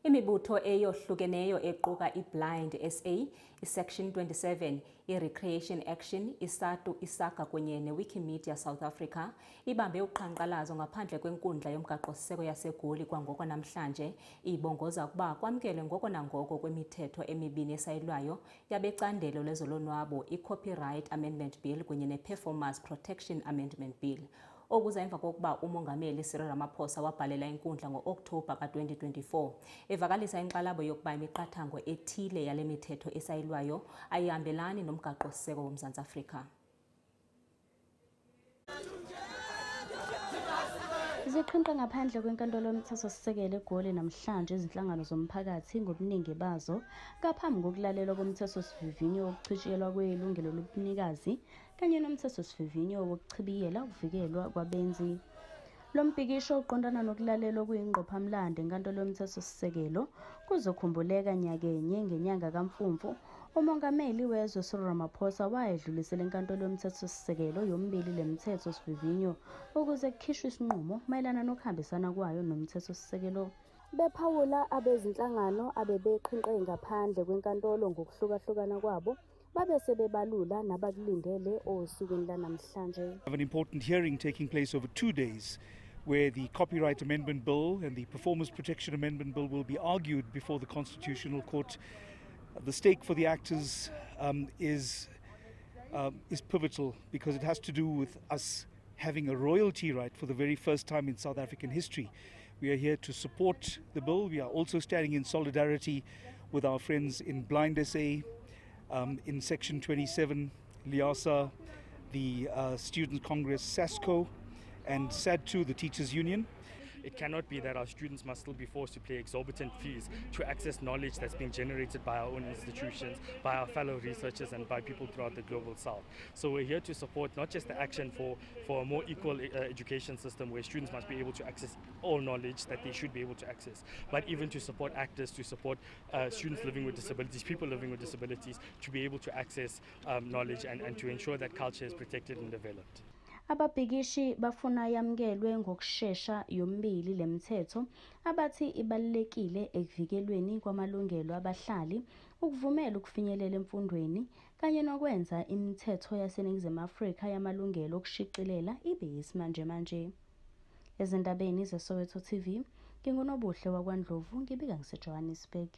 Imibutho eyohlukeneyo equka iBlind SA, iSection 27, iRecreation Action, iSATU, iSAGA kunye neWikimedia South Africa ibambe uqhankqalazo ngaphandle kwenkundla yomgaqo-siseko yaseGoli kwangoko namhlanje, ibongoza ukuba kwamkele ngoko nangoko kwemithetho emibini esayilwayo yabecandelo lezolonwabo, iCopyright Amendment Bill kunye nePerformance Protection Amendment Bill. Okuza emva kokuba umongameli Cyril Ramaphosa wabhalela inkundla ngo-Okthobha ka-2024 evakalisa inkxalabo yokuba imiqathango ethile yale mithetho esayilwayo ayihambelani nomgaqo-siseko woMzantsi Afrika. Ziqhinqa ngaphandle kwenkantolo yomthethosisekelo eGoli namhlanje izinhlangano zomphakathi ngobuningi bazo ngaphambi kokulalelwa komthethosivivinyo wokuchitshiyelwa kwelungelo lobunikazi kanye nomthethosivivinyo wokuchibiyela ukuvikelwa kwabenzi. Lo mbhikisho uqondana nokulalelwa kuyingqophamlando enkantolo yomthethosisekelo kuzokhumbuleka nyakenye ngenyanga kaMfumfu. Umongameli wezwe Cyril Ramaphosa wayedlulisela enkantolo yomthethosisekelo yombili lemthethosivivinyo ukuze kukhishwe isinqumo mayelana nokuhambisana kwayo nomthethosisekelo. Bephawula abezinhlangano abebeqhinqe ngaphandle kwenkantolo ngokuhlukahlukana kwabo babe sebebalula nabakulindele osukwini lanamhlanje. An important hearing taking place over 2 days where the Copyright Amendment Bill and the Performance Protection Amendment Bill will be argued before the Constitutional Court. The stake for the actors is pivotal because it has to do with us having a royalty right for the very first time in South African history. We are here to support the bill. We are also standing in solidarity with our friends in Blind SA, in Section 27, LIASA, the Student Congress SASCO, and SADTU, the Teachers Union. It cannot be that our students must still be forced to pay exorbitant fees to access knowledge that's being generated by our own institutions, by our fellow researchers and by people throughout the global south. So we're here to support not just the action for a more equal education system where students must be able to access all knowledge that they should be able to access, but even to support actors, to support students living with disabilities, people living with disabilities, to be able to access knowledge and to ensure that culture is protected and developed. Ababhikishi bafuna yamkelwe ngokushesha yombili lemthetho abathi ibalulekile ekuvikelweni kwamalungelo abahlali, ukuvumela ukufinyelela emfundweni kanye nokwenza imithetho yaseNingizimu Afrika yamalungelo okushiqilela ibe yisimanje manje. Ezindabeni zeSoweto TV, nginguNobuhle wakwaNdlovu ngibika ngiseJohannesburg.